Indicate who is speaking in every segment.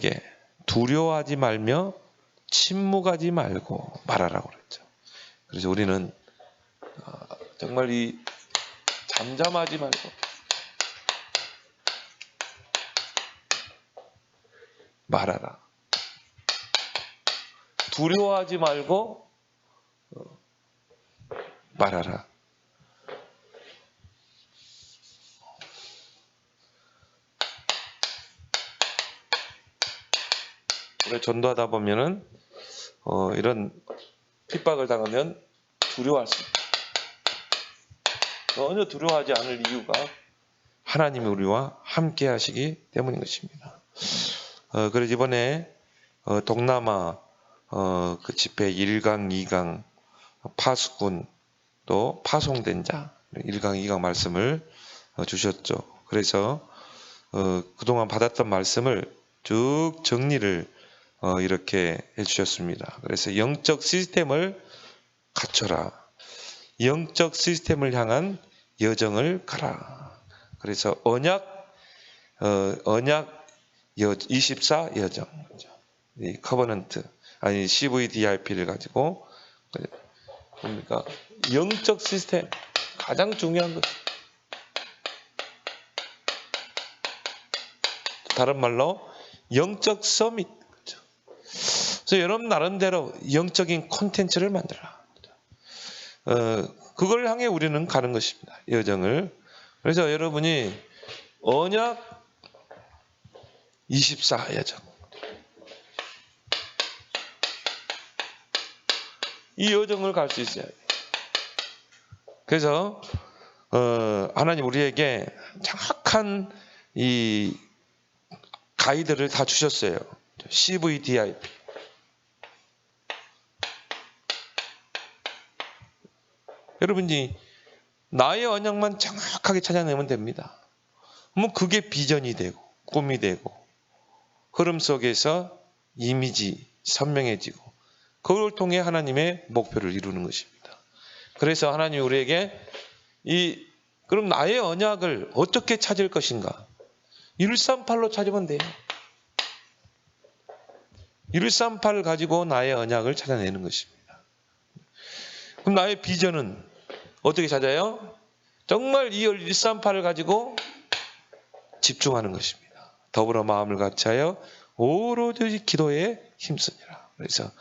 Speaker 1: 우리에게 두려워하지 말며 침묵하지 말고 말하라고 그랬죠. 그래서 우리는 정말 이 잠잠하지 말고 말하라. 두려워하지 말고 말하라. 우리 전도하다 보면은 이런 핍박을 당하면 두려워할 수 있다. 전혀 두려워하지 않을 이유가 하나님이 우리와 함께 하시기 때문인 것입니다. 그래서 이번에 동남아 그 집회 1강, 2강 파수꾼 또 파송된 자 1강, 2강 말씀을 주셨죠. 그래서 그동안 받았던 말씀을 쭉 정리를 이렇게 해주셨습니다. 그래서 영적 시스템을 갖춰라. 영적 시스템을 향한 여정을 가라. 그래서 언약 24 여정, 이 커버넌트 아니 CVDIP를 가지고 뭡니까? 영적 시스템 가장 중요한 것. 다른 말로 영적 서밋. 그래서 여러분 나름대로 영적인 콘텐츠를 만들어라. 그걸 향해 우리는 가는 것입니다. 여정을. 그래서 여러분이 언약 24 여정. 이 여정을 갈 수 있어야 돼요. 그래서 하나님 우리에게 정확한 이 가이드를 다 주셨어요. CVDIP. 여러분이 나의 언약만 정확하게 찾아내면 됩니다. 그러면 그게 비전이 되고 꿈이 되고 흐름 속에서 이미지 선명해지고 그걸 통해 하나님의 목표를 이루는 것입니다. 그래서 하나님 우리에게 그럼 나의 언약을 어떻게 찾을 것인가? 138로 찾으면 돼요. 138을 가지고 나의 언약을 찾아내는 것입니다. 그럼 나의 비전은 어떻게 찾아요? 정말 이 138을 가지고 집중하는 것입니다. 더불어 마음을 같이하여 오로지 기도에 힘쓰니라. 그래서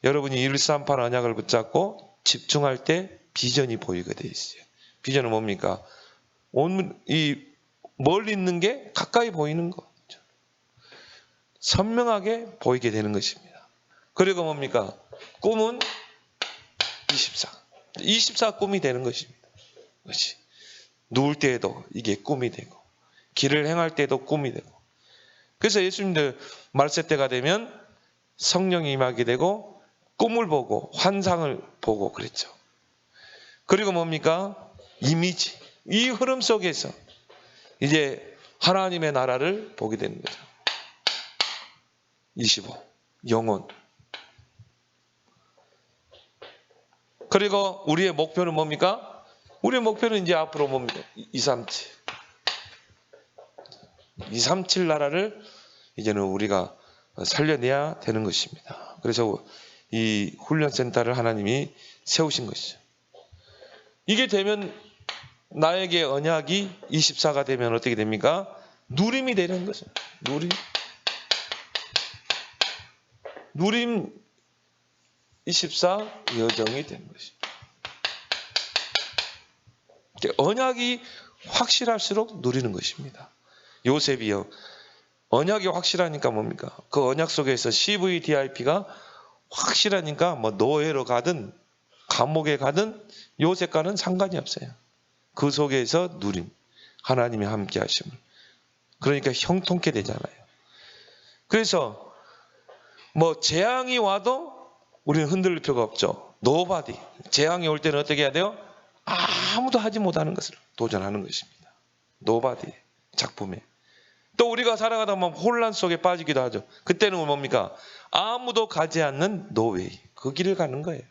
Speaker 1: 여러분이 138 언약을 붙잡고 집중할 때 비전이 보이게 돼 있어요. 비전은 뭡니까? 멀리 있는 게 가까이 보이는 거. 선명하게 보이게 되는 것입니다. 그리고 뭡니까? 꿈은 24 꿈이 되는 것입니다. 그렇지. 누울 때에도 이게 꿈이 되고 길을 행할 때도 꿈이 되고 그래서 예수님들 말세 때가 되면 성령이 임하게 되고 꿈을 보고 환상을 보고 그랬죠. 그리고 뭡니까? 이미지. 이 흐름 속에서 이제 하나님의 나라를 보게 되는 거죠. 25. 영혼. 그리고 우리의 목표는 뭡니까? 우리의 목표는 이제 앞으로 뭡니까? 237. 237 나라를 이제는 우리가 살려내야 되는 것입니다. 그래서 이 훈련센터를 하나님이 세우신 것이죠. 이게 되면 나에게 언약이 24가 되면 어떻게 됩니까? 누림이 되는 거죠. 누림 24 여정이 되는 것입니다. 언약이 확실할수록 누리는 것입니다. 요셉이요. 언약이 확실하니까 뭡니까? 그 언약 속에서 CVDIP가 확실하니까 뭐 노예로 가든 감옥에 가든 요셉과는 상관이 없어요. 그 속에서 누림. 하나님이 함께 하심을. 그러니까 형통케 되잖아요. 그래서 뭐 재앙이 와도 우리는 흔들릴 필요가 없죠. Nobody. 재앙이 올 때는 어떻게 해야 돼요? 아무도 하지 못하는 것을 도전하는 것입니다. Nobody. 작품에. 또 우리가 살아가다 보면 혼란 속에 빠지기도 하죠. 그때는 뭡니까? 아무도 가지 않는 노웨이. 그 길을 가는 거예요.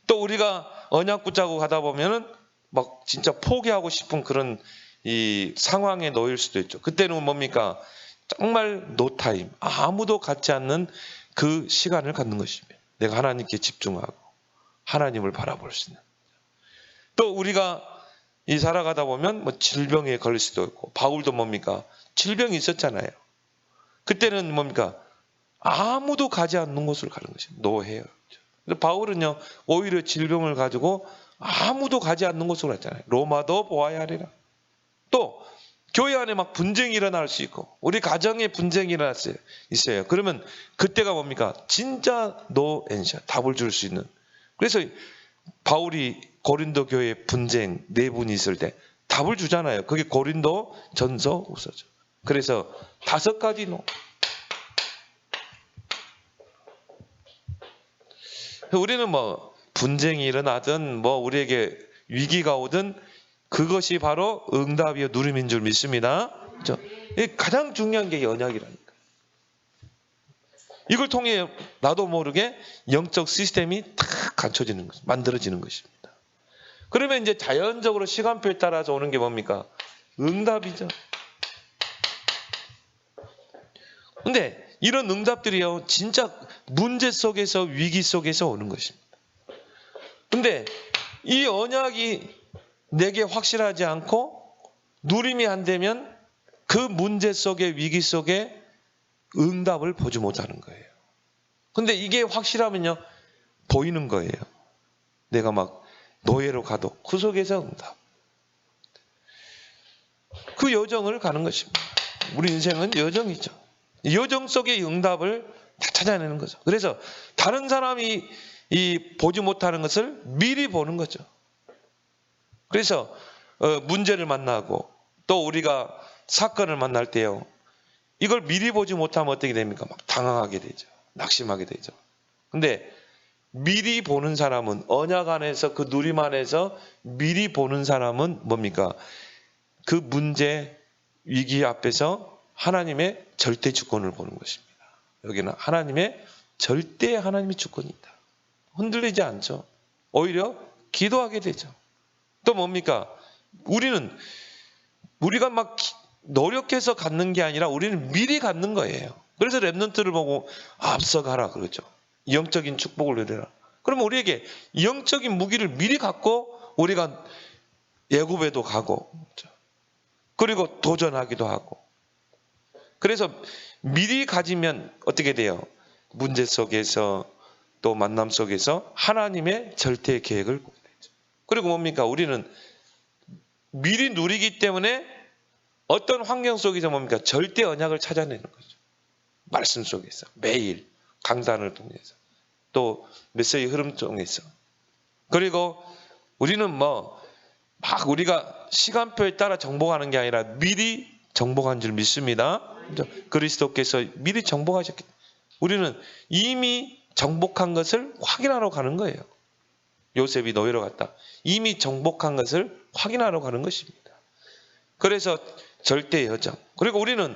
Speaker 1: 또 우리가 언약 붙잡고 가다 보면은 막 진짜 포기하고 싶은 그런 이 상황에 놓일 수도 있죠. 그때는 뭡니까? 정말 노타임, 아무도 갖지 않는 그 시간을 갖는 것입니다. 내가 하나님께 집중하고 하나님을 바라볼 수 있는. 또 우리가 이 살아가다 보면 뭐 질병에 걸릴 수도 있고, 바울도 뭡니까? 질병이 있었잖아요. 그때는 뭡니까? 아무도 가지 않는 곳을 가는 것입니다. 노예예요. 바울은요, 오히려 질병을 가지고 아무도 가지 않는 곳으로 갔잖아요. 로마도 보아야 하리라. 또 교회 안에 막 분쟁이 일어날 수 있고, 우리 가정에 분쟁이 있어요. 그러면 그때가 뭡니까? 진짜 노앤샤, 답을 줄 수 있는. 그래서 바울이 고린도 교회 분쟁 4분이 있을 때 답을 주잖아요. 그게 고린도 전서 후서죠. 그래서 5가지 노. 우리는 뭐 분쟁이 일어나든 뭐 우리에게 위기가 오든 그것이 바로 응답이요 누림인 줄 믿습니다. 그렇죠? 가장 중요한 게 언약이라니까. 이걸 통해 나도 모르게 영적 시스템이 탁 갖춰지는 것, 만들어지는 것입니다. 그러면 이제 자연적으로 시간표에 따라서 오는 게 뭡니까? 응답이죠. 근데 이런 응답들이요, 진짜 문제 속에서, 위기 속에서 오는 것입니다. 근데 이 언약이 내게 확실하지 않고 누림이 안 되면 그 문제 속에, 위기 속에 응답을 보지 못하는 거예요. 근데 이게 확실하면요, 보이는 거예요. 내가 막 노예로 가도 그 속에서 응답. 그 여정을 가는 것입니다. 우리 인생은 여정이죠. 여정 속의 응답을 다 찾아내는 거죠. 그래서 다른 사람이 보지 못하는 것을 미리 보는 거죠. 그래서 문제를 만나고 또 우리가 사건을 만날 때요, 이걸 미리 보지 못하면 어떻게 됩니까? 막 당황하게 되죠. 낙심하게 되죠. 근데 미리 보는 사람은, 언약 안에서, 그 누림 안에서 미리 보는 사람은 뭡니까? 그 문제, 위기 앞에서 하나님의 절대 주권을 보는 것입니다. 여기는 하나님의 주권이 있다. 흔들리지 않죠. 오히려 기도하게 되죠. 또 뭡니까? 우리가 막 노력해서 갖는 게 아니라 우리는 미리 갖는 거예요. 그래서 렘넌트를 보고 앞서가라 그러죠. 영적인 축복을 누려라. 그러면 우리에게 영적인 무기를 미리 갖고 우리가 예굽에도 가고, 그리고 도전하기도 하고. 그래서 미리 가지면 어떻게 돼요? 문제 속에서 또 만남 속에서 하나님의 절대 계획을 보게 되죠. 그리고 뭡니까? 우리는 미리 누리기 때문에 어떤 환경 속에서 뭡니까? 절대 언약을 찾아내는 거죠. 말씀 속에서, 매일 강단을 통해서, 또 메시지 흐름 통해서. 그리고 우리는 막 우리가 시간표에 따라 정복하는 게 아니라 미리 정복한 줄 믿습니다. 그리스도께서 미리 정복하셨기 때문에 우리는 이미 정복한 것을 확인하러 가는 거예요. 요셉이 노예로 갔다. 이미 정복한 것을 확인하러 가는 것입니다. 그래서 절대 여정. 그리고 우리는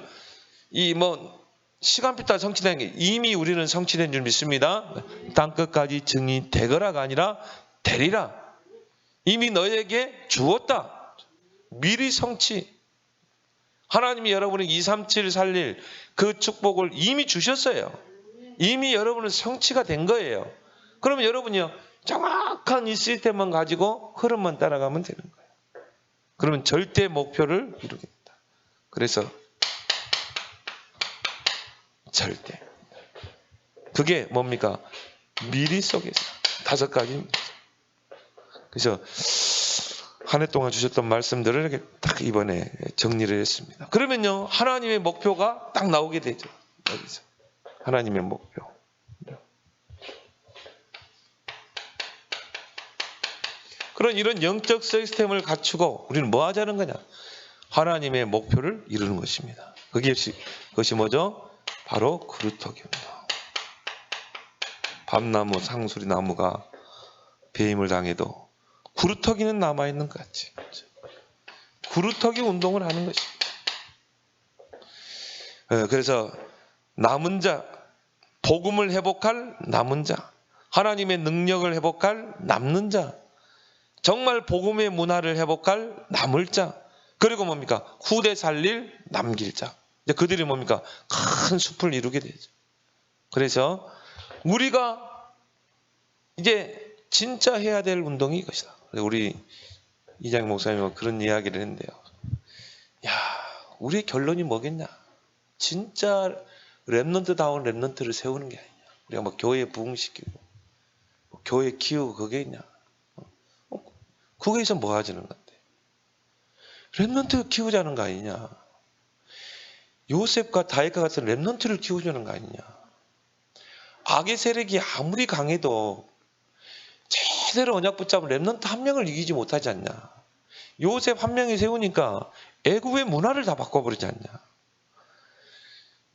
Speaker 1: 시간표 따라 성취된 게 이미 우리는 성취된 줄 믿습니다. 땅끝까지 증이 되거라가 아니라 되리라. 이미 너에게 주었다. 미리 성취. 하나님이 여러분이 237 살릴 그 축복을 이미 주셨어요. 이미 여러분은 성취가 된 거예요. 그러면 여러분이요, 정확한 이 시스템만 가지고 흐름만 따라가면 되는 거예요. 그러면 절대 목표를 이루게 된다. 그래서 절대. 그게 뭡니까? 미리 속에서 5가지입니다. 그래서 한 해 동안 주셨던 말씀들을 이렇게 딱 이번에 정리를 했습니다. 그러면요, 하나님의 목표가 딱 나오게 되죠. 여기서 하나님의 목표. 이런 영적 시스템을 갖추고 우리는 뭐 하자는 거냐? 하나님의 목표를 이루는 것입니다. 그것이 뭐죠? 바로 그루터기 운동. 밤나무, 상수리 나무가 배임을 당해도 구루터기는 남아있는 것 같지. 구루터기 운동을 하는 것입니다. 그래서 남은 자, 복음을 회복할 남은 자, 하나님의 능력을 회복할 남는 자, 정말 복음의 문화를 회복할 남을 자, 그리고 뭡니까? 후대 살릴 남길 자. 이제 그들이 뭡니까? 큰 숲을 이루게 되죠. 그래서 우리가 이제 진짜 해야 될 운동이 이것이다. 우리 이장 목사님과 그런 이야기를 했는데요. 야, 우리의 결론이 뭐겠냐? 진짜 렘넌트다운 렘넌트를 세우는 게 아니냐. 우리가 뭐 교회 부흥시키고 뭐 교회 키우고 그게 있냐. 거기서 뭐 하자는 건데. 렘넌트 키우자는 거 아니냐. 요셉과 다윗과 같은 렘넌트를 키우자는 거 아니냐. 악의 세력이 아무리 강해도 제대로 언약 붙잡은 렘넌트 한 명을 이기지 못하지 않냐. 요셉 한 명이 세우니까 애굽의 문화를 다 바꿔버리지 않냐.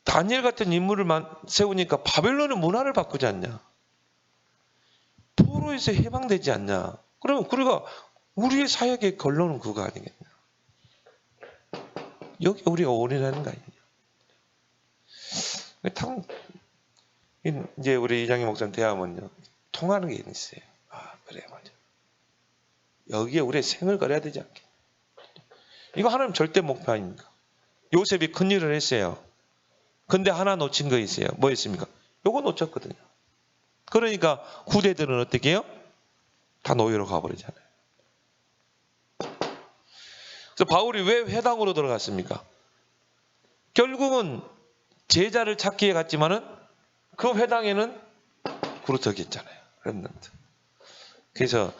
Speaker 1: 다니엘 같은 인물을 세우니까 바벨론의 문화를 바꾸지 않냐. 포로에서 해방되지 않냐. 그러면 우리가 우리의 사역의 결론은 그거 아니겠냐. 여기 우리가 올인하는 거 아니냐. 참 이제 우리 이장희 목사님 대하면요 통하는 게 있어요. 아 그래 맞아. 여기에 우리의 생을 걸어야 되지 않겠냐. 이거 하나님 절대 목표 아닙니까? 요셉이 큰일을 했어요. 근데 하나 놓친 거 있어요. 뭐였습니까? 요거 놓쳤거든요. 그러니까 후대들은 어떻게 해요? 다 노예로 가버리잖아요. 그래서 바울이 왜 회당으로 들어갔습니까? 결국은 제자를 찾기에 갔지만은 그 회당에는 구루터기였잖아요. 렘넌트. 그래서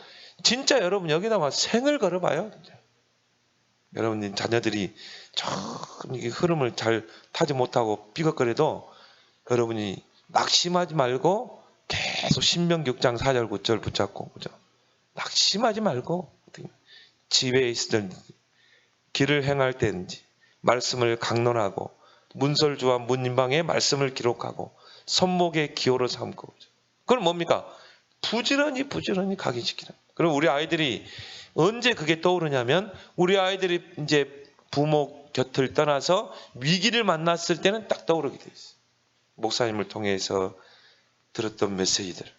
Speaker 1: 진짜 여러분 여기다 막 생을 걸어봐요. 진짜. 여러분 자녀들이 좀 흐름을 잘 타지 못하고 삐걱거려도 여러분이 낙심하지 말고 계속 신명기 6장 4절 9절 붙잡고 그죠? 낙심하지 말고 집에 있을 길을 행할 때든지 말씀을 강론하고 문설주와 문인방에 말씀을 기록하고 손목에 기호로 삼고 그건 뭡니까? 부지런히 각인시키는. 그럼 우리 아이들이 언제 그게 떠오르냐면 우리 아이들이 이제 부모 곁을 떠나서 위기를 만났을 때는 딱 떠오르게 돼 있어요. 목사님을 통해서 들었던 메시지들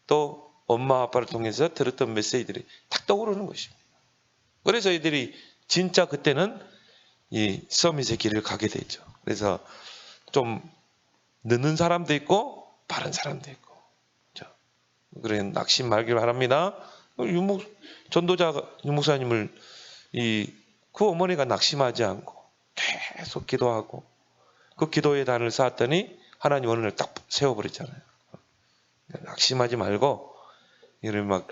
Speaker 1: 또 엄마 아빠를 통해서 들었던 메시지들이 딱 떠오르는 것입니다. 그래서 애들이 진짜 그때는 이 서밋의 길을 가게 되죠. 그래서 좀 늦는 사람도 있고 빠른 사람도 있고 그래 낙심 말길 바랍니다. 전도자 유목사님을 그 어머니가 낙심하지 않고 계속 기도하고 그 기도의 단을 쌓았더니 하나님 어느 날 딱 세워버렸잖아요. 낙심하지 말고 이런 막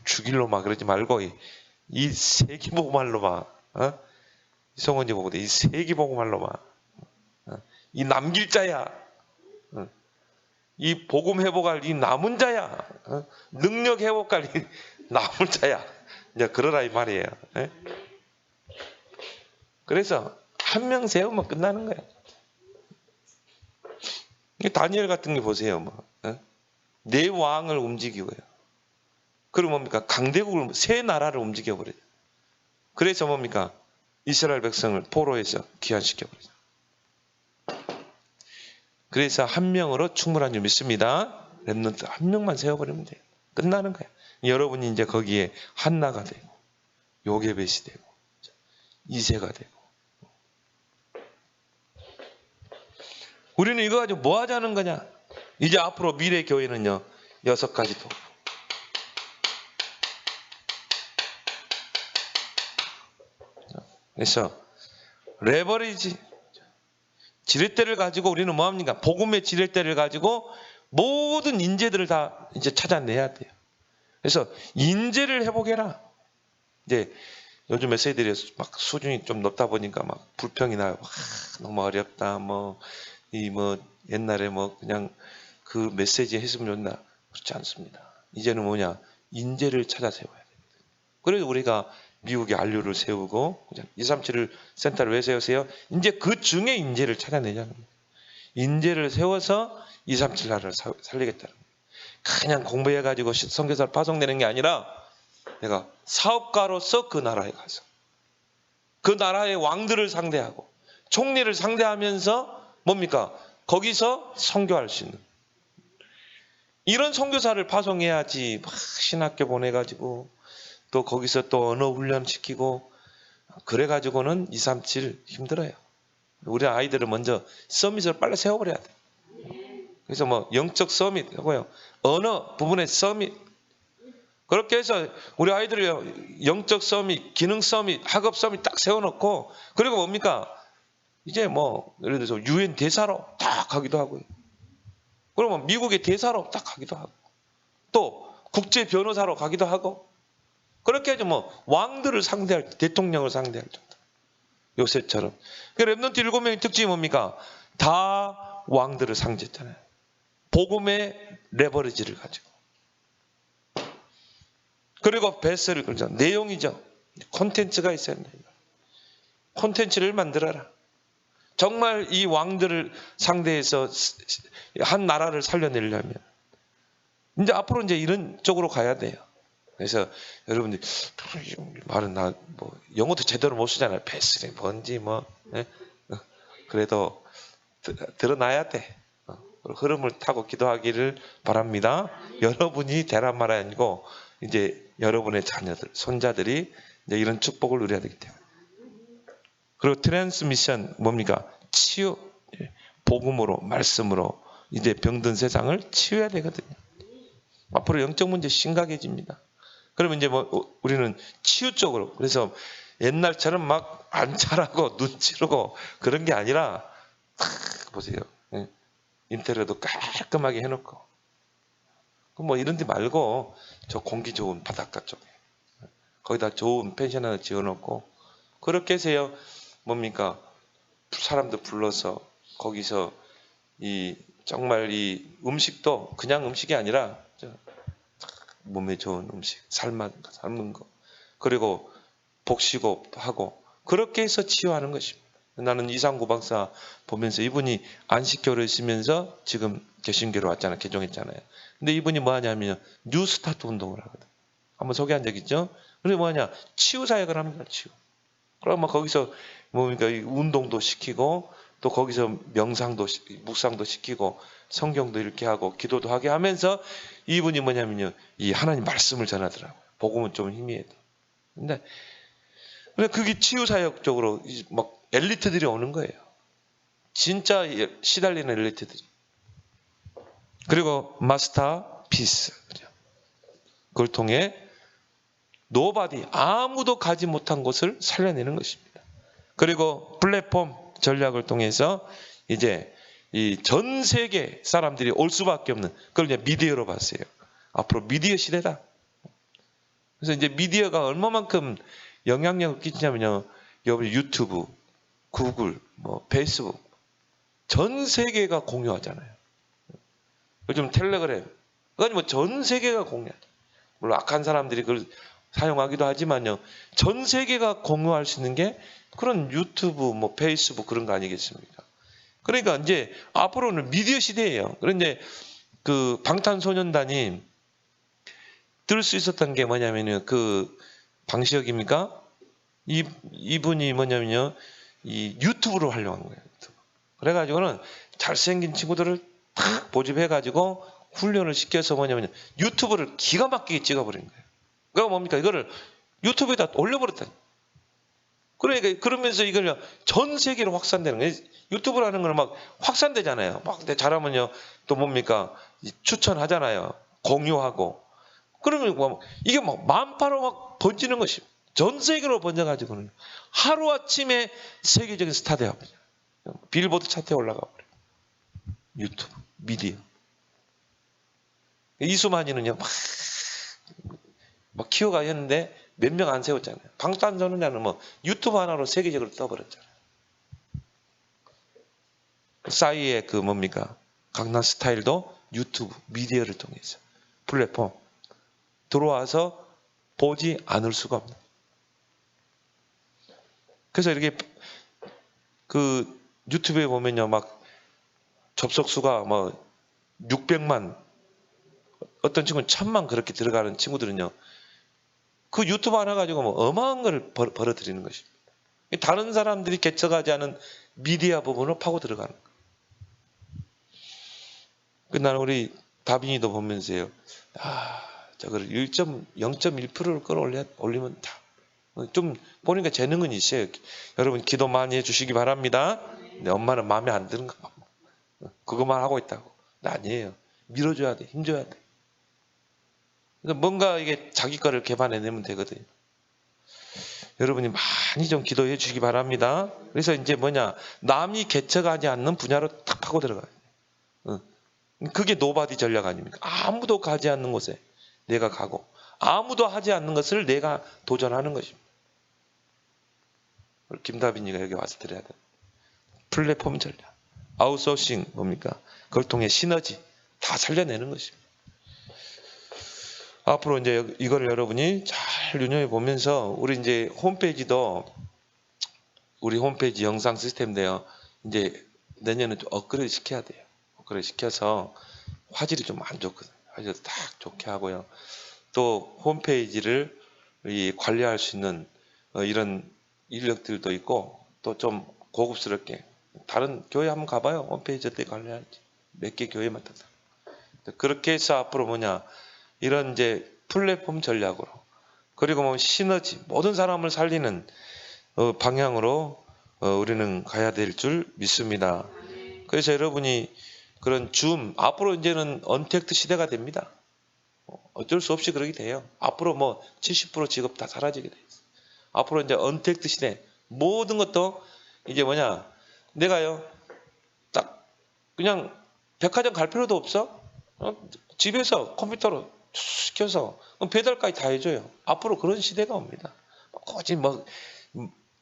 Speaker 1: 죽일로 막 그러지 말고 이 세기복음말로만 성원이 보고 이 세기복음말로만 이 남길 자야. 이 복음 회복할 이 남은 자야. 능력 회복할 이 남은 자야. 이제 그러라 이 말이에요. 그래서 한 명 세우면 끝나는 거예요. 다니엘 같은 게 보세요. 네 왕을 움직이고요. 그리고 뭡니까? 강대국을 세 나라를 움직여버려요. 그래서 뭡니까? 이스라엘 백성을 포로에서 귀환시켜버리죠. 그래서 한 명으로 충분한 줄 믿습니다. 렘넌트 한 명만 세워버리면 돼요. 끝나는 거예요. 여러분이 이제 거기에 한나가 되고 요게벳이 되고 이세가 되고 우리는 이거 가지고 뭐 하자는 거냐? 이제 앞으로 미래 교회는요 6가지 도구. 그래서 레버리지 지렛대를 가지고 우리는 뭐합니까? 복음의 지렛대를 가지고 모든 인재들을 다 이제 찾아내야 돼요. 그래서 인재를 회복해라. 이제 요즘 메시지들이 막 수준이 좀 높다 보니까 막 불평이 나요. 너무 어렵다. 옛날에 그냥 그 메시지 했으면 좋나. 그렇지 않습니다. 이제는 뭐냐? 인재를 찾아 세워야 됩니다. 그래서 우리가 미국에 안류를 세우고 237을 센터를 왜 세우세요? 이제 그 중에 인재를 찾아내자는 거예요. 인재를 세워서 237 나라를 살리겠다는 거예요. 그냥 공부해가지고 선교사를 파송되는 게 아니라 내가 사업가로서 그 나라에 가서 그 나라의 왕들을 상대하고 총리를 상대하면서 뭡니까? 거기서 선교할 수 있는 이런 선교사를 파송해야지 막 신학교 보내가지고 또 거기서 또 언어 훈련 시키고 그래가지고는 2, 3, 7 힘들어요. 우리 아이들을 먼저 서밋을 빨리 세워버려야 돼. 그래서 뭐 영적 서밋 하고요. 언어 부분의 서밋. 그렇게 해서 우리 아이들이 영적 서밋, 기능 서밋, 학업 서밋 딱 세워놓고, 그리고 뭡니까? 이제 뭐 예를 들어서 유엔 대사로 딱 가기도 하고요. 그러면 미국의 대사로 딱 가기도 하고, 또 국제 변호사로 가기도 하고, 그렇게 해서 뭐 왕들을 상대할, 대통령을 상대할 정도. 요셉처럼. 그 렘넌트 7명의 특징이 뭡니까? 다 왕들을 상대했잖아요. 복음의 레버리지를 가지고. 그리고 베스를 그러죠. 내용이죠. 콘텐츠가 있어야 된다. 콘텐츠를 만들어라. 정말 이 왕들을 상대해서 한 나라를 살려내려면 이제 앞으로 이제 이런 쪽으로 가야 돼요. 그래서 여러분들 말은 나 뭐 영어도 제대로 못 쓰잖아요. 베스링 뭔지 뭐 예? 그래도 드러나야 돼. 흐름을 타고 기도하기를 바랍니다. 여러분이 되란 말이 아니고 이제 여러분의 자녀들, 손자들이 이제 이런 축복을 누려야 되기 때문에. 그리고 트랜스미션 뭡니까? 치유, 복음으로, 말씀으로 이제 병든 세상을 치유해야 되거든요. 앞으로 영적 문제 심각해집니다. 그러면 이제 뭐 우리는 치유 쪽으로, 그래서 옛날처럼 막 안찰하고 눈 찌르고 그런 게 아니라 보세요. 인테리어도 깔끔하게 해놓고, 뭐 이런 데 말고 저 공기 좋은 바닷가 쪽에 거기다 좋은 펜션 하나 지어놓고, 그렇게 해서요 뭡니까? 사람들 불러서 거기서 이 정말 이 음식도 그냥 음식이 아니라 몸에 좋은 음식, 삶은 거, 그리고 복식호 하고, 그렇게 해서 치유하는 것입니다. 나는 이상구 박사 보면서 이분이 안식교를 있으면서 지금 개신교로 왔잖아요. 개종했잖아요. 근데 이분이 뭐 하냐면 뉴스타트 운동을 하거든. 한번 소개한 적 있죠? 그게 뭐냐? 치유 사역을 합니다. 치유. 그럼 막 거기서 뭡니까? 운동도 시키고, 또 거기서 명상도 묵상도 시키고, 성경도 이렇게 하고 기도도 하게 하면서 이분이 뭐냐면요, 이 하나님 말씀을 전하더라고요. 복음은 좀 희미해도. 근데 그게 치유 사역 쪽으로 막 엘리트들이 오는 거예요. 진짜 시달리는 엘리트들이. 그리고 마스터 피스. 그걸 통해 노바디, 아무도 가지 못한 곳을 살려내는 것입니다. 그리고 플랫폼 전략을 통해서 이제 이 전 세계 사람들이 올 수밖에 없는, 그걸 이제 미디어로 봤어요. 앞으로 미디어 시대다. 그래서 이제 미디어가 얼마만큼 영향력을 끼치냐면요, 여러분 유튜브, 구글, 뭐 페이스북, 전 세계가 공유하잖아요. 요즘 텔레그램, 그건 뭐 전 세계가 공유하죠. 물론 악한 사람들이 그걸 사용하기도 하지만요, 전 세계가 공유할 수 있는 게 그런 유튜브, 뭐 페이스북 그런 거 아니겠습니까? 그러니까 이제 앞으로는 미디어 시대예요. 그런데 그 방탄소년단이 들 수 있었던 게 뭐냐면요, 그 방시혁입니까? 이분이 뭐냐면요, 이 유튜브로 활용한 거예요. 유튜브. 그래가지고는 잘생긴 친구들을 탁 모집해가지고 훈련을 시켜서 뭐냐면 유튜브를 기가 막히게 찍어버린 거예요. 그거 뭡니까? 이거를 유튜브에다 올려버렸다. 그러니까 그러면서 이걸 전 세계로 확산되는 거예요. 유튜브라는 걸 막 확산되잖아요. 막 잘하면요 또 뭡니까? 추천하잖아요. 공유하고. 그러면 뭐 이게 막 만파로 막 번지는 것이 전 세계로 번져가지고는 하루 아침에 세계적인 스타 되어버려. 빌보드 차트에 올라가 버려. 유튜브, 미디어. 이수만이는요 막 키워가셨는데 몇 명 안 세웠잖아요. 방탄소년단은 뭐 유튜브 하나로 세계적으로 떠버렸잖아요. 싸이의 그 뭡니까? 강남 스타일도 유튜브, 미디어를 통해서 플랫폼 들어와서 보지 않을 수가 없는. 그래서 이렇게 그 유튜브에 보면요, 막 접속 수가 뭐 600만, 어떤 친구는 1000만 그렇게 들어가는 친구들은요, 그 유튜브 하나 가지고 뭐 어마어마한 걸 벌어들이는 것입니다. 다른 사람들이 개척하지 않은 미디어 부분을 파고 들어가는 거예요. 나는 우리 다빈이도 보면서요, 저거를 0.1%를 끌어올리면 다 좀 보니까 재능은 있어요. 여러분 기도 많이 해주시기 바랍니다. 근데 엄마는 마음에 안 드는 거 그것만 하고 있다고. 아니에요. 밀어줘야 돼. 힘줘야 돼. 그래서 뭔가 이게 자기 거를 개발해내면 되거든요. 여러분이 많이 좀 기도해 주시기 바랍니다. 그래서 이제 뭐냐, 남이 개척하지 않는 분야로 탁 파고 들어가요. 그게 노바디 전략 아닙니까? 아무도 가지 않는 곳에 내가 가고 아무도 하지 않는 것을 내가 도전하는 것입니다. 김다빈이가 여기 와서 드려야 돼. 플랫폼 전략, 아웃소싱 뭡니까? 그걸 통해 시너지 다 살려내는 것입니다. 앞으로 이제 이거를 여러분이 잘 눈여겨 보면서 우리 이제 홈페이지도 우리 홈페이지 영상 시스템인데요. 이제 내년에 좀 업그레이드 시켜야 돼요. 업그레이드 시켜서 화질이 좀 안 좋거든요. 화질 딱 좋게 하고요. 또 홈페이지를 관리할 수 있는 이런 인력들도 있고 또 좀 고급스럽게 다른 교회 한번 가봐요. 홈페이지 어떻게 관리할지 몇 개 교회 맡아서 그렇게 해서 앞으로 뭐냐 이런 이제 플랫폼 전략으로 그리고 뭐 시너지 모든 사람을 살리는 방향으로 우리는 가야 될 줄 믿습니다. 그래서 여러분이 그런 줌 앞으로 이제는 언택트 시대가 됩니다. 어쩔 수 없이 그러게 돼요. 앞으로 뭐 70% 직업 다 사라지게 돼 있어요. 앞으로 이제 언택트 시대 모든 것도 이제 뭐냐 내가요 딱 그냥 백화점 갈 필요도 없어. 집에서 컴퓨터로 시켜서 배달까지 다 해줘요. 앞으로 그런 시대가 옵니다. 굳이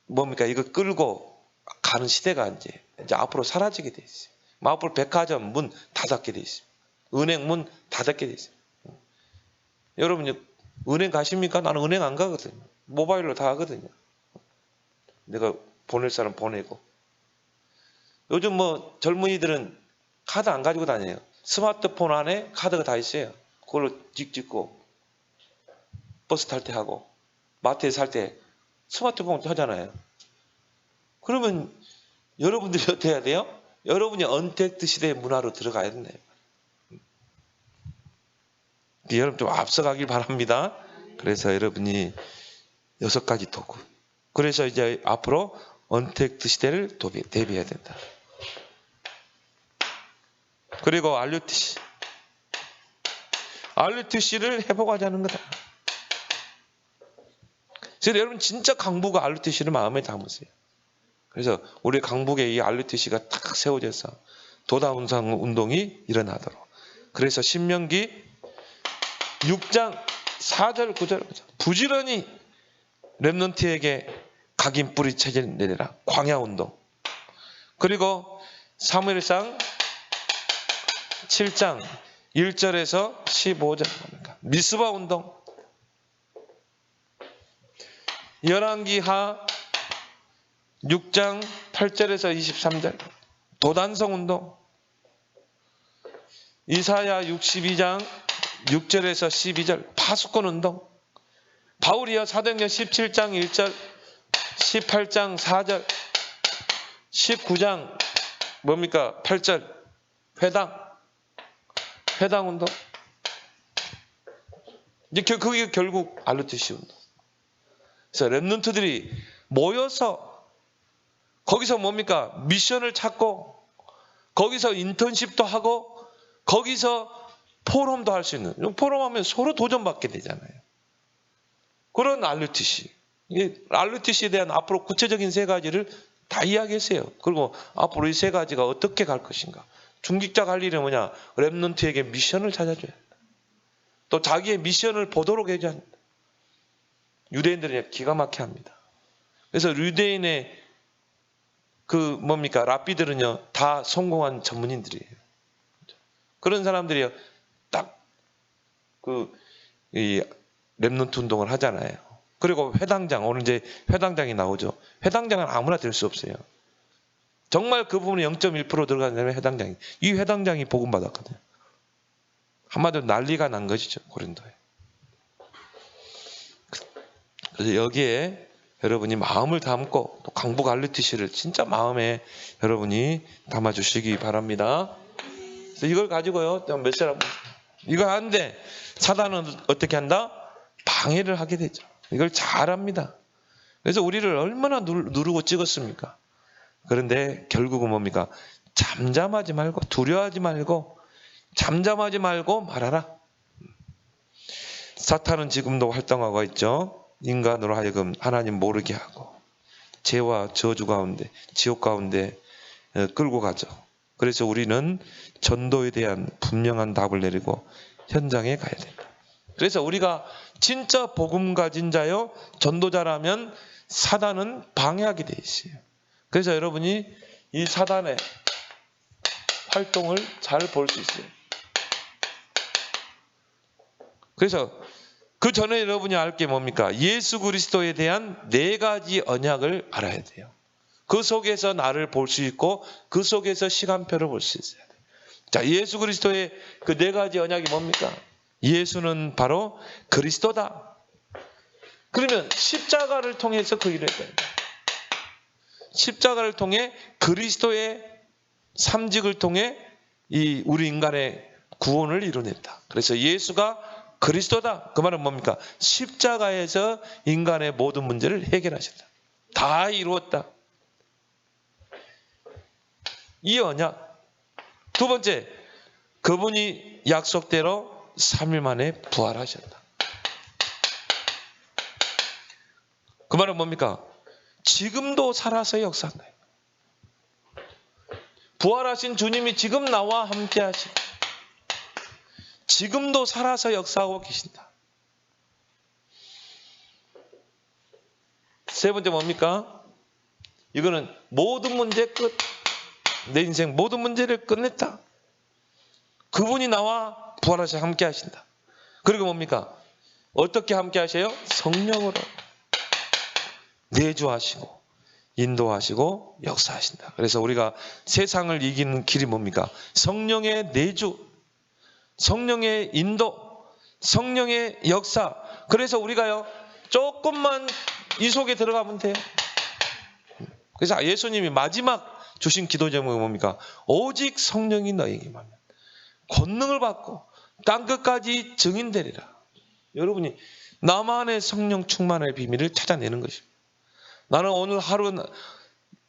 Speaker 1: 뭡니까 이거 끌고 가는 시대가 이제 앞으로 사라지게 돼 있어요. 앞으로 백화점 문 닫게 돼 있어요. 은행 문 닫게 돼 있어요. 여러분 은행 가십니까? 나는 은행 안 가거든요. 모바일로 다 하거든요. 내가 보낼 사람 보내고. 요즘 뭐 젊은이들은 카드 안 가지고 다녀요. 스마트폰 안에 카드가 다 있어요. 그걸로 찍고 버스 탈 때 하고 마트에 살 때 스마트폰 하잖아요. 그러면 여러분들이 어떻게 해야 돼요? 여러분이 언택트 시대의 문화로 들어가야 된다. 여러분 좀 앞서가길 바랍니다. 그래서 여러분이 6가지 도구. 그래서 이제 앞으로 언택트 시대를 대비해야 된다. 그리고 RUTC. RUTC를 회복하자는 거다. 그래서 여러분 진짜 강북의 RUTC를 마음에 담으세요. 그래서 우리 강북에 이 RUTC가 딱 세워져서 도다운상 운동이 일어나도록. 그래서 신명기 6장 4절 9절 부지런히 렘넌트에게 각인 뿌리 체질 내려라. 광야운동. 그리고 사무엘상 7장 1절에서 15절 미스바 운동. 열왕기하 6장 8절에서 23절 도단성 운동. 이사야 62장 6절에서 12절 파수꾼 운동. 바울이여 사도행전 17장 1절 18장 4절 19장 뭡니까 8절 회당 운동. 이제 그게 결국 RUTC 운동. 그래서 렘넌트들이 모여서 거기서 뭡니까 미션을 찾고 거기서 인턴십도 하고 거기서 포럼도 할 수 있는. 포럼하면 서로 도전받게 되잖아요. 그런 RUTC. 이게 RUTC에 대한 앞으로 구체적인 3가지를 다 이야기했어요. 그리고 앞으로 이 3가지가 어떻게 갈 것인가. 중직자 갈 일은 뭐냐? 렘넌트에게 미션을 찾아줘야 한다. 또 자기의 미션을 보도록 해줘야 한다. 유대인들은 기가 막히게 합니다. 그래서 유대인의 랍비들은요 다 성공한 전문인들이에요. 그런 사람들이 딱 이 렘넌트 운동을 하잖아요. 그리고 회당장, 오늘 이제 회당장이 나오죠. 회당장은 아무나 될 수 없어요. 정말 그 부분이 0.1% 들어가는 회당장이. 이 회당장이 복음 받았거든요. 한마디로 난리가 난 것이죠. 고린도에. 그래서 여기에 여러분이 마음을 담고 또 강북 RUTC를 진짜 마음에 여러분이 담아주시기 바랍니다. 그래서 이걸 가지고요. 몇 사람 이거 하는데 사단은 어떻게 한다? 방해를 하게 되죠. 이걸 잘합니다. 그래서 우리를 얼마나 누르고 찍었습니까? 그런데 결국은 뭡니까? 잠잠하지 말고, 두려워하지 말고, 잠잠하지 말고 말하라. 사탄은 지금도 활동하고 있죠. 인간으로 하여금 하나님 모르게 하고 죄와 저주 가운데, 지옥 가운데 끌고 가죠. 그래서 우리는 전도에 대한 분명한 답을 내리고 현장에 가야 된다. 그래서 우리가 진짜 복음 가진 자요, 전도자라면 사단은 방해하게 돼 있어요. 그래서 여러분이 이 사단의 활동을 잘 볼 수 있어요. 그래서 그 전에 여러분이 알 게 뭡니까? 예수 그리스도에 대한 4가지 언약을 알아야 돼요. 그 속에서 나를 볼 수 있고 그 속에서 시간표를 볼 수 있어야 돼요. 자, 예수 그리스도의 그 4가지 언약이 뭡니까? 예수는 바로 그리스도다. 그러면 십자가를 통해서 그 일을 했다. 십자가를 통해 그리스도의 삼직을 통해 이 우리 인간의 구원을 이뤄냈다. 그래서 예수가 그리스도다. 그 말은 뭡니까? 십자가에서 인간의 모든 문제를 해결하셨다. 다 이루었다. 이 언약. 두 번째, 그분이 약속대로 3일 만에 부활하셨다. 그 말은 뭡니까? 지금도 살아서 역사한다. 부활하신 주님이 지금 나와 함께 하시고 지금도 살아서 역사하고 계신다. 세 번째 뭡니까? 이거는 모든 문제 끝. 내 인생 모든 문제를 끝냈다. 그분이 나와 부활하셔 함께 하신다. 그리고 뭡니까? 어떻게 함께 하셔요? 성령으로 내주하시고 인도하시고 역사하신다. 그래서 우리가 세상을 이기는 길이 뭡니까? 성령의 내주, 성령의 인도, 성령의 역사. 그래서 우리가요, 조금만 이 속에 들어가면 돼요. 그래서 예수님이 마지막 주신 기도 제목이 뭡니까? 오직 성령이 너에게만 권능을 받고 땅끝까지 증인되리라. 여러분이 나만의 성령 충만의 비밀을 찾아내는 것입니다. 나는 오늘 하루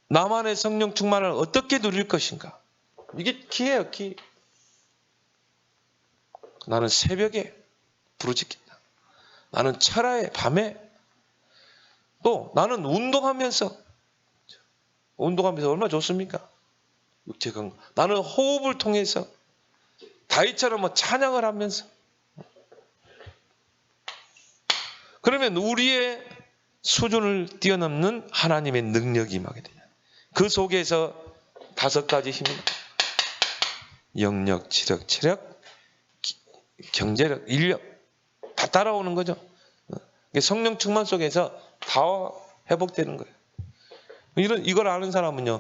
Speaker 1: 나만의 성령 충만을 어떻게 누릴 것인가? 이게 키예요, 키. 나는 새벽에 부르짖긴다. 나는 철야에 밤에 또 나는 운동하면서 얼마나 좋습니까? 육체 건강. 나는 호흡을 통해서 다윗처럼 찬양을 하면서 그러면 우리의 수준을 뛰어넘는 하나님의 능력이 임하게 되냐. 그 속에서 5가지 힘입니다. 영력, 지력, 체력, 경제력, 인력 다 따라오는 거죠. 성령 충만 속에서 다 회복되는 거예요. 이걸 아는 사람은요,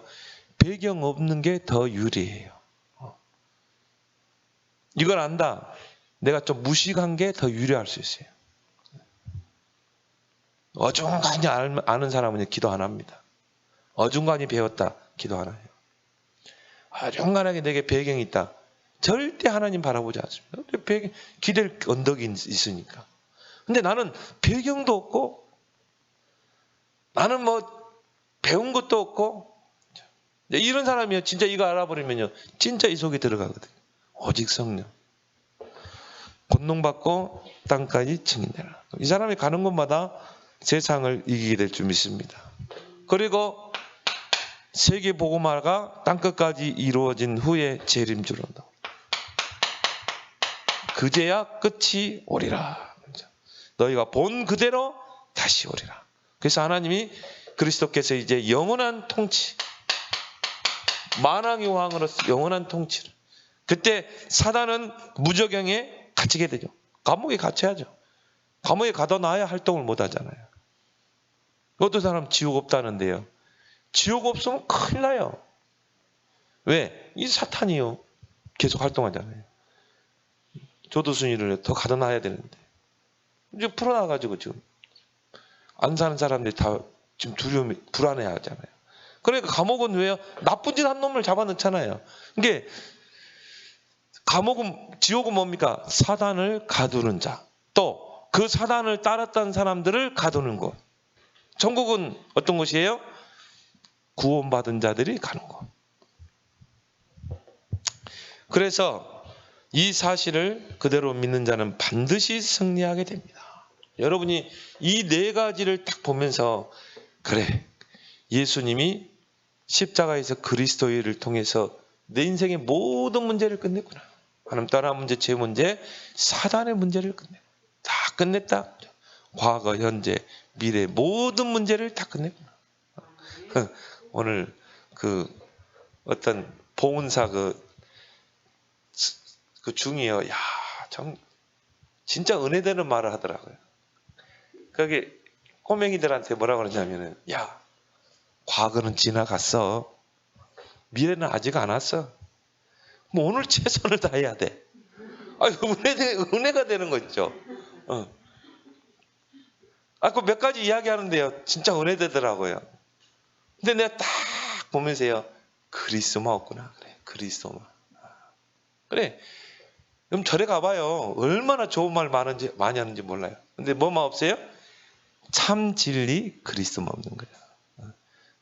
Speaker 1: 배경 없는 게 더 유리해요. 이걸 안다. 내가 좀 무식한 게 더 유리할 수 있어요. 어중간히 아는 사람은 기도 안 합니다. 어중간히 배웠다. 기도 안 해요. 어중간하게 내게 배경이 있다. 절대 하나님 바라보지 않습니다. 기댈 언덕이 있으니까. 근데 나는 배경도 없고 나는 배운 것도 없고 이런 사람이요. 진짜 이거 알아버리면요. 진짜 이 속에 들어가거든요. 오직 성령. 권능받고 땅까지 증인되라. 이 사람이 가는 곳마다 세상을 이기게 될 줄 믿습니다. 그리고 세계 복음화가 땅끝까지 이루어진 후에 재림주로 온다. 그제야 끝이 오리라. 너희가 본 그대로 다시 오리라. 그래서 하나님이 그리스도께서 이제 영원한 통치, 만왕의 왕으로서 영원한 통치를. 그때 사단은 무저경에 갇히게 되죠. 감옥에 갇혀야죠. 감옥에 가둬놔야 활동을 못 하잖아요. 어떤 사람 지옥 없다는데요. 지옥 없으면 큰일 나요. 왜? 이 사탄이요. 계속 활동하잖아요. 조두순이를 더 가둬놔야 되는데. 이제 풀어놔가지고 지금 안 사는 사람들이 다 지금 두려움이 불안해 하잖아요. 그러니까 감옥은 왜요? 나쁜 짓 한 놈을 잡아넣잖아요. 이게 감옥은, 지옥은 뭡니까? 사단을 가두는 자. 또 그 사단을 따랐던 사람들을 가두는 곳. 천국은 어떤 곳이에요? 구원받은 자들이 가는 곳. 그래서 이 사실을 그대로 믿는 자는 반드시 승리하게 됩니다. 여러분이 이 네 가지를 딱 보면서 그래, 예수님이 십자가에서 그리스도의 일을 통해서 내 인생의 모든 문제를 끝냈구나. 하나님 따라 문제, 제 문제, 사단의 문제를 다 끝냈다. 과거, 현재, 미래 모든 문제를 다 끝냈구나. 오늘 어떤 봉은사 그 중이요. 야, 진짜 은혜되는 말을 하더라고요. 그게 꼬맹이들한테 뭐라 그러냐면은, 야, 과거는 지나갔어. 미래는 아직 안 왔어. 뭐 오늘 최선을 다해야 돼. 은혜가 되는 거 있죠. 그 몇 가지 이야기하는데요. 진짜 은혜되더라고요. 근데 내가 딱 보면서요. 그리스도만 없구나. 그래, 그리스도만. 그래. 그럼 절에 가봐요. 얼마나 좋은 말 많이 하는지 몰라요. 근데 뭐만 없어요? 참 진리 그리스도만 없는 거예요.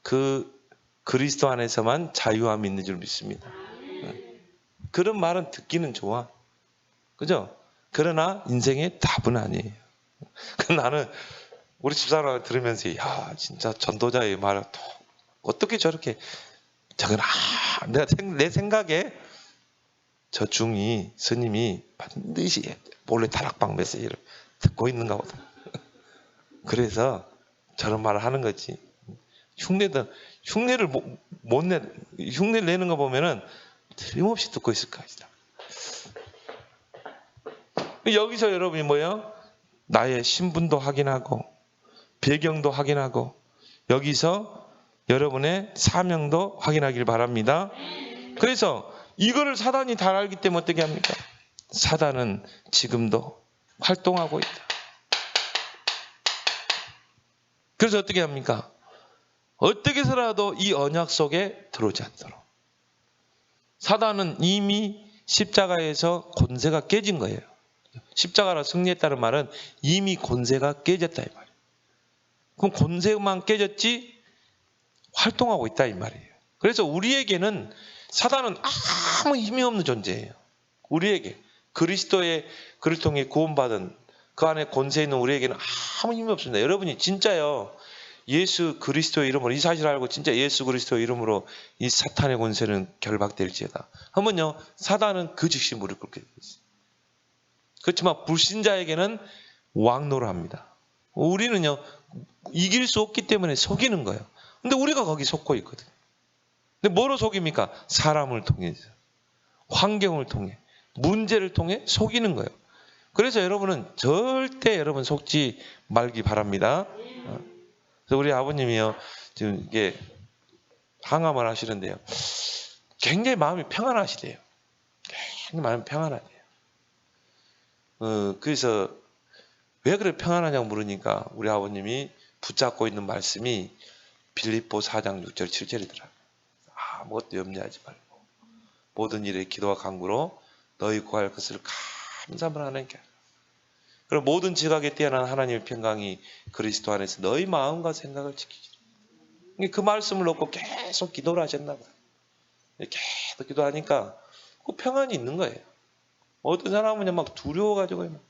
Speaker 1: 그 그리스도 안에서만 자유함이 있는 줄 믿습니다. 그런 말은 듣기는 좋아. 그죠? 그러나 인생의 답은 아니에요. 나는 우리 집사람을 들으면서 야, 진짜 전도자의 말을 어떻게 저렇게 내 생각에 저 중이 스님이 반드시 몰래 다락방 메시지를 듣고 있는가 보다. 그래서 저런 말을 하는 거지. 흉내를 흉내를 내는 거 보면은 틀림없이 듣고 있을 것이다. 여기서 여러분이 뭐예요? 나의 신분도 확인하고 배경도 확인하고 여기서 여러분의 사명도 확인하길 바랍니다. 그래서 이거를 사단이 다 알기 때문에 어떻게 합니까? 사단은 지금도 활동하고 있다. 그래서 어떻게 합니까? 어떻게 해서라도 이 언약 속에 들어오지 않도록. 사단은 이미 십자가에서 권세가 깨진 거예요. 십자가로 승리했다는 말은 이미 권세가 깨졌다 이 말이에요. 그럼 권세만 깨졌지 활동하고 있다 이 말이에요. 그래서 우리에게는 사단은 아무 힘이 없는 존재예요. 우리에게 그리스도의 그를 통해 구원받은 그 안에 권세 있는 우리에게는 아무 힘이 없습니다. 여러분이 진짜요. 예수 그리스도의 이름으로 이 사실을 알고 진짜 예수 그리스도의 이름으로 이 사탄의 권세는 결박될지어다. 하면요. 사단은 그 즉시 무릎 꿇게 되어 있어요. 그렇지만 불신자에게는 왕노를 합니다. 우리는요. 이길 수 없기 때문에 속이는 거예요. 근데 우리가 거기 속고 있거든요. 근데 뭐로 속입니까? 사람을 통해서, 환경을 통해, 문제를 통해 속이는 거예요. 그래서 여러분은 절대 여러분 속지 말기 바랍니다. 그래서 우리 아버님이요, 지금 이게 항암을 하시는데요. 굉장히 마음이 평안하시대요. 굉장히 마음이 평안하대요. 그래서 왜 그래 평안하냐고 물으니까 우리 아버님이 붙잡고 있는 말씀이 빌립보 4장 6절 7절이더라고요. 아무것도 염려하지 말고 모든 일에 기도와 간구로 너희 구할 것을 감사함을 하나님께 하라. 그럼 모든 지각에 뛰어난 하나님의 평강이 그리스도 안에서 너희 마음과 생각을 지키시라. 그 말씀을 놓고 계속 기도를 하셨나 봐요. 계속 기도하니까 그 평안이 있는 거예요. 어떤 사람은 막 두려워가지고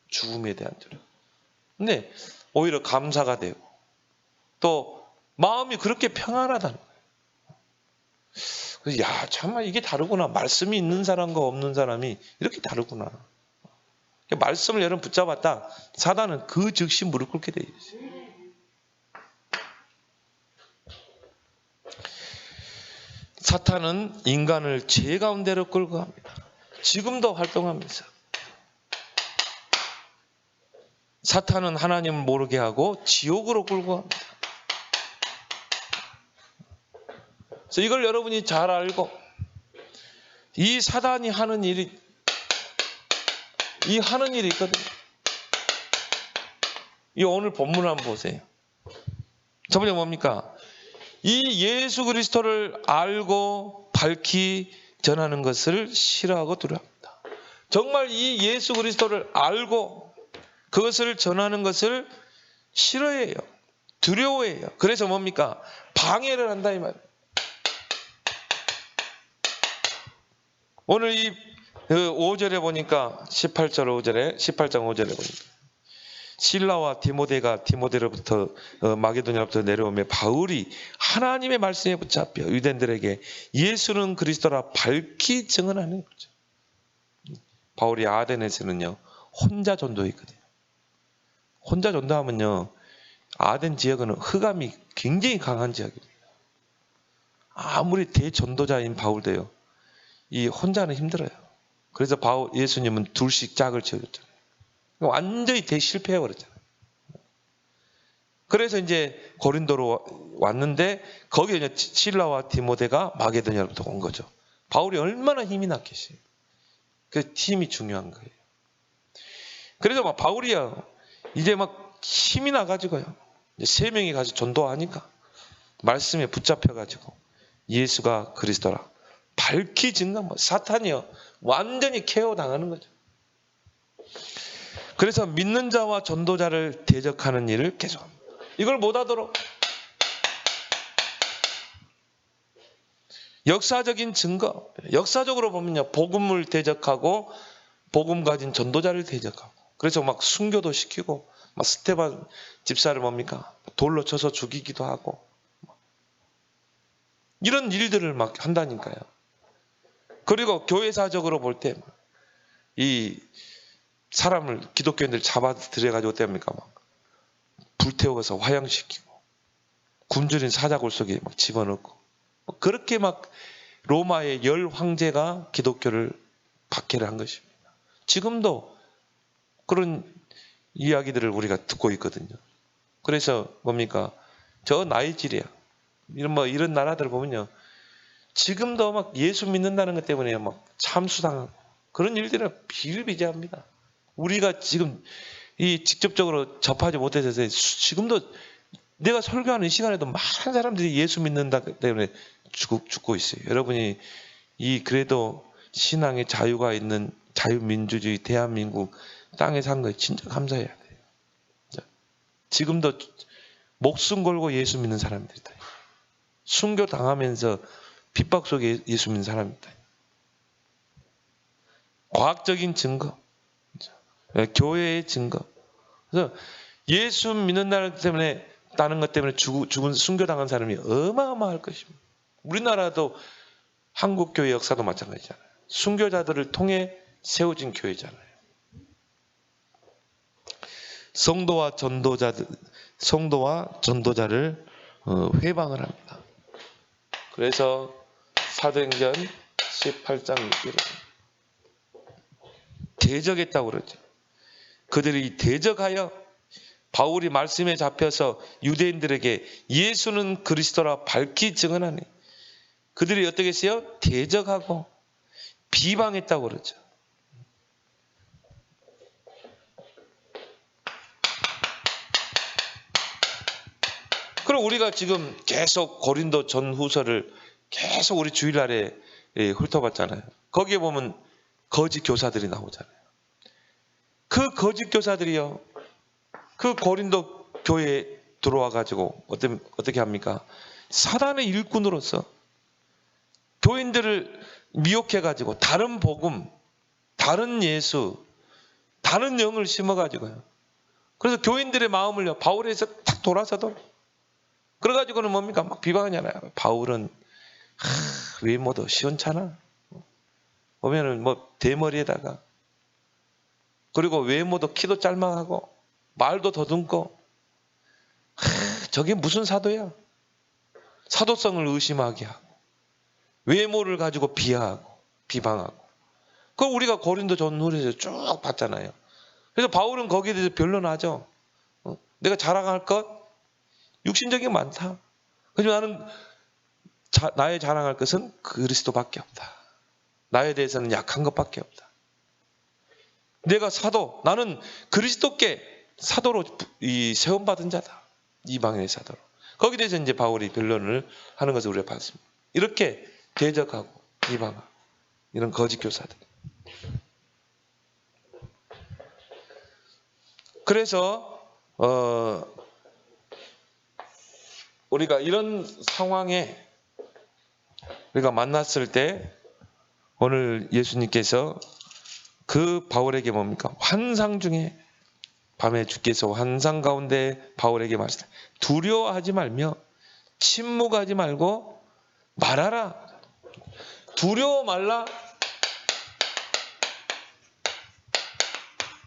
Speaker 1: 죽음에 대한 두려움. 근데 오히려 감사가 되고 또 마음이 그렇게 평안하다는 거예요. 그래서 야, 정말 이게 다르구나. 말씀이 있는 사람과 없는 사람이 이렇게 다르구나. 말씀을 여러분 붙잡았다. 사단은 그 즉시 무릎 꿇게 되어 있어요. 사탄은 인간을 죄 가운데로 끌고 갑니다. 지금도 활동하면서. 사탄은 하나님을 모르게 하고 지옥으로 끌고 갑니다. 그래서 이걸 여러분이 잘 알고 이 사단이 하는 일이 있거든요. 이 오늘 본문 한번 보세요. 첫 번째 뭡니까? 이 예수 그리스도를 알고 밝히 전하는 것을 싫어하고 두려워합니다. 정말 이 예수 그리스도를 알고 그것을 전하는 것을 싫어해요. 두려워해요. 그래서 뭡니까? 방해를 한다 이 말이에요. 오늘 이 5절에 보니까 18장 5절에 보니까 실라와 디모데로부터 마게도냐로부터 내려오며 바울이 하나님의 말씀에 붙잡혀 유대인들에게 예수는 그리스도라 밝히 증언하는 거죠. 바울이 아덴에서는요 혼자 전도했거든요. 혼자 전도하면요 아덴 지역은 흑암이 굉장히 강한 지역입니다. 아무리 대전도자인 바울도요 이 혼자는 힘들어요. 그래서 예수님은 둘씩 짝을 지어줬잖아요. 완전히 대실패해 버렸잖아요. 그래서 이제 고린도로 왔는데 거기에 이제 실라와 디모데가 마게도냐로부터 온 거죠. 바울이 얼마나 힘이 났겠어요. 그 팀이 중요한 거예요. 그래서 막 바울이요 이제 막 힘이 나가지고요. 세 명이 가서 전도하니까 말씀에 붙잡혀가지고 예수가 그리스도라 밝히 증거 사탄이요 완전히 KO 당하는 거죠. 그래서 믿는 자와 전도자를 대적하는 일을 계속합니다. 이걸 못하도록 역사적인 증거, 역사적으로 보면요 복음을 대적하고 복음 가진 전도자를 대적하고 그래서 막 순교도 시키고 막 스테반 집사를 뭡니까 돌로 쳐서 죽이기도 하고 이런 일들을 막 한다니까요. 그리고 교회사적으로 볼 때 이 사람을 기독교인들 잡아 들여가지고 어떻습니까? 막 불태워서 화형시키고 굶주린 사자골 속에 막 집어넣고 그렇게 막 로마의 10 황제가 기독교를 박해를 한 것입니다. 지금도 그런 이야기들을 우리가 듣고 있거든요. 그래서 뭡니까? 저 나이지리아 이런 나라들 보면요. 지금도 막 예수 믿는다는 것 때문에 막 참수당하고 그런 일들은 비일비재합니다. 우리가 지금 이 직접적으로 접하지 못해서 지금도 내가 설교하는 시간에도 많은 사람들이 예수 믿는다 때문에 죽고 있어요. 여러분이 이 그래도 신앙의 자유가 있는 자유민주주의 대한민국 땅에 산 거에 진짜 감사해야 돼요. 지금도 목숨 걸고 예수 믿는 사람들이다. 순교 당하면서 핍박 속에 예수 믿는 사람이다. 과학적인 증거, 교회의 증거. 그래서 예수 믿는다는 때문에 따는 것 때문에 죽은 순교당한 사람이 어마어마할 것입니다. 우리나라도 한국 교회 역사도 마찬가지잖아요. 순교자들을 통해 세워진 교회잖아요. 성도와 전도자를 회방을 합니다. 그래서 사도행전 18장 6절에 대적했다고 그러죠. 그들이 대적하여 바울이 말씀에 잡혀서 유대인들에게 예수는 그리스도라 밝히 증언하니 그들이 어떻게 했어요? 대적하고 비방했다고 그러죠. 그럼 우리가 지금 계속 고린도 전후서를 계속 우리 주일날에 훑어봤잖아요. 거기에 보면 거짓 교사들이 나오잖아요. 그 거짓 교사들이요. 그 고린도 교회에 들어와 가지고 어떻게 합니까? 사단의 일꾼으로서 교인들을 미혹해 가지고 다른 복음, 다른 예수, 다른 영을 심어 가지고요. 그래서 교인들의 마음을요. 바울에서 탁 돌아서도 그래 가지고는 뭡니까? 막 비방하잖아요. 바울은 외모도 시원찮아. 보면은 뭐 대머리에다가 그리고 외모도 키도 짤막하고 말도 더듬고 저게 무슨 사도야? 사도성을 의심하게 하고 외모를 가지고 비하하고 비방하고 그걸 우리가 고린도 전후에서 쭉 봤잖아요. 그래서 바울은 거기에 대해서 변론하죠. 내가 자랑할 것 육신적인 게 많다. 그래서 나는 나의 자랑할 것은 그리스도밖에 없다. 나에 대해서는 약한 것밖에 없다. 내가 사도, 나는 그리스도께 사도로 세움받은 자다. 이방인의 사도로. 거기에 대해서 이제 바울이 변론을 하는 것을 우리가 봤습니다. 이렇게 대적하고 비방하고 이런 거짓 교사들. 그래서 우리가 이런 상황에 우리가 만났을 때 오늘 예수님께서 그 바울에게 뭡니까? 환상 중에 밤에 주께서 환상 가운데 바울에게 말씀하시다. 두려워하지 말며 침묵하지 말고 말하라. 두려워 말라.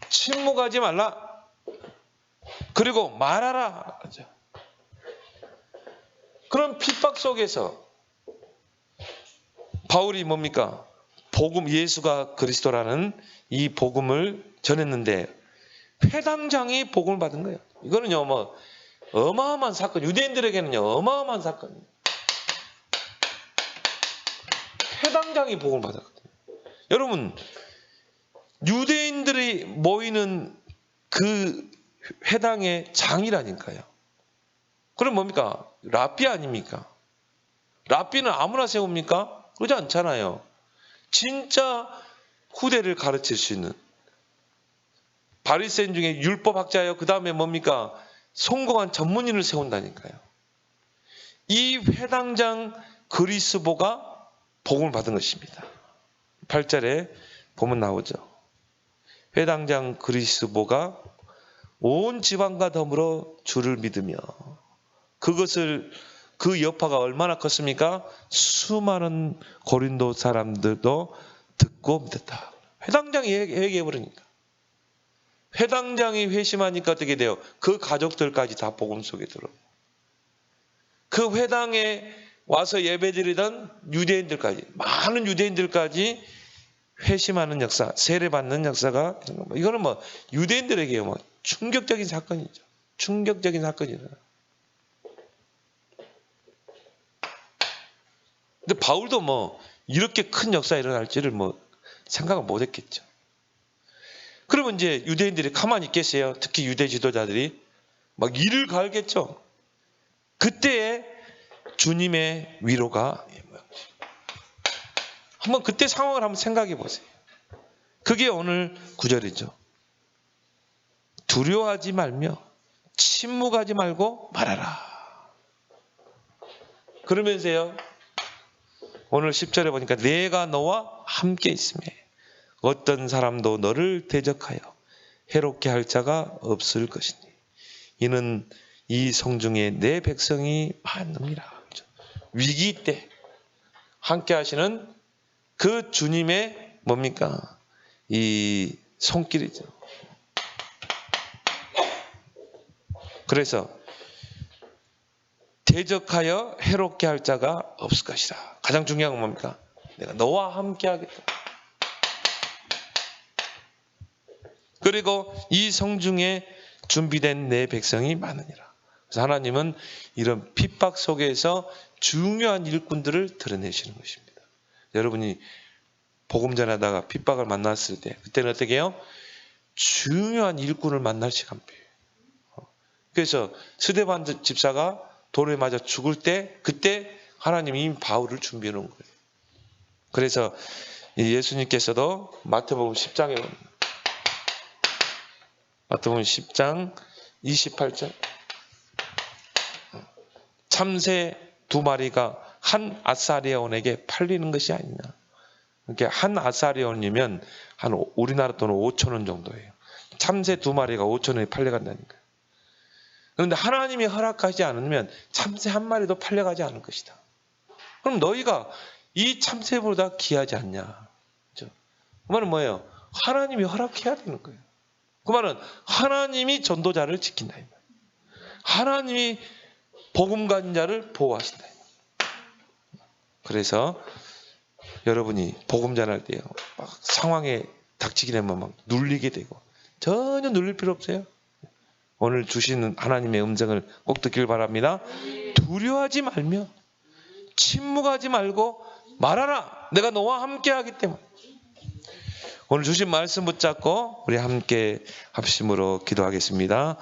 Speaker 1: 침묵하지 말라. 그리고 말하라. 그런 핍박 속에서 바울이 뭡니까? 복음, 예수가 그리스도라는 이 복음을 전했는데 회당장이 복음을 받은 거예요. 이거는요, 뭐 어마어마한 사건, 유대인들에게는요 어마어마한 사건이에요. 회당장이 복음을 받았거든요. 여러분, 유대인들이 모이는 그 회당의 장이라니까요. 그럼 뭡니까? 랍비 아닙니까? 랍비는 아무나 세웁니까? 그러지 않잖아요. 진짜 후대를 가르칠 수 있는 바리새인 중에 율법학자예요. 그 다음에 뭡니까? 성공한 전문인을 세운다니까요. 이 회당장 그리스보가 복음을 받은 것입니다. 8절에 보면 나오죠. 회당장 그리스보가 온 지방과 더불어 주를 믿으며 그것을 그 여파가 얼마나 컸습니까? 수많은 고린도 사람들도 듣고 믿었다. 회당장이 회개해버리니까. 회당장이 회심하니까 어떻게 돼요? 그 가족들까지 다 복음 속에 들어요. 그 회당에 와서 예배드리던 유대인들까지, 많은 유대인들까지 회심하는 역사, 세례받는 역사가, 이거는 뭐 유대인들에게 뭐 충격적인 사건이죠. 충격적인 사건이죠. 근데 바울도 뭐 이렇게 큰 역사가 일어날지를 뭐 생각을 못 했겠죠. 그러면 이제 유대인들이 가만히 있겠어요? 특히 유대 지도자들이 막 이를 갈겠죠. 그때에 주님의 위로가 한번 그때 상황을 한번 생각해 보세요. 그게 오늘 9절이죠. 두려워하지 말며 침묵하지 말고 말하라. 그러면서요. 오늘 10절에 보니까 내가 너와 함께 있으며 어떤 사람도 너를 대적하여 해롭게 할 자가 없을 것이니 이는 이 성중에 내 백성이 많음이라. 위기 때 함께 하시는 그 주님의 뭡니까? 이 손길이죠. 그래서 대적하여 해롭게 할 자가 없을 것이다. 가장 중요한 건 뭡니까? 내가 너와 함께 하겠다. 그리고 이 성중에 준비된 내 백성이 많으니라. 그래서 하나님은 이런 핍박 속에서 중요한 일꾼들을 드러내시는 것입니다. 여러분이 복음 전하다가 핍박을 만났을 때 그때는 어떻게 해요? 중요한 일꾼을 만날 시간표예요. 그래서 스데반 집사가 돌에 맞아 죽을 때 그때 하나님이 이미 바울을 준비해 놓은 거예요. 그래서 예수님께서도 마태복음 10장에 마태복음 10장 28절 참새 2마리가 한 아사리온에게 팔리는 것이 아니냐. 이렇게 한 아사리온이면 한 우리나라 돈은 5,000원 정도예요. 참새 2마리가 5,000원에 팔려간다니까요. 그런데 하나님이 허락하지 않으면 참새 1마리도 팔려가지 않을 것이다. 그럼 너희가 이 참새보다 귀하지 않냐. 그렇죠? 그 말은 뭐예요? 하나님이 허락해야 되는 거예요. 그 말은 하나님이 전도자를 지킨다. 하나님이 복음 가진 자를 보호하신다. 그래서 여러분이 복음 전할 때요, 막 상황에 닥치게 되면 막 눌리게 되고 전혀 눌릴 필요 없어요. 오늘 주시는 하나님의 음성을 꼭 듣길 바랍니다. 두려워하지 말며 침묵하지 말고 말하라. 내가 너와 함께 하기 때문에. 오늘 주신 말씀 붙잡고 우리 함께 합심으로 기도하겠습니다.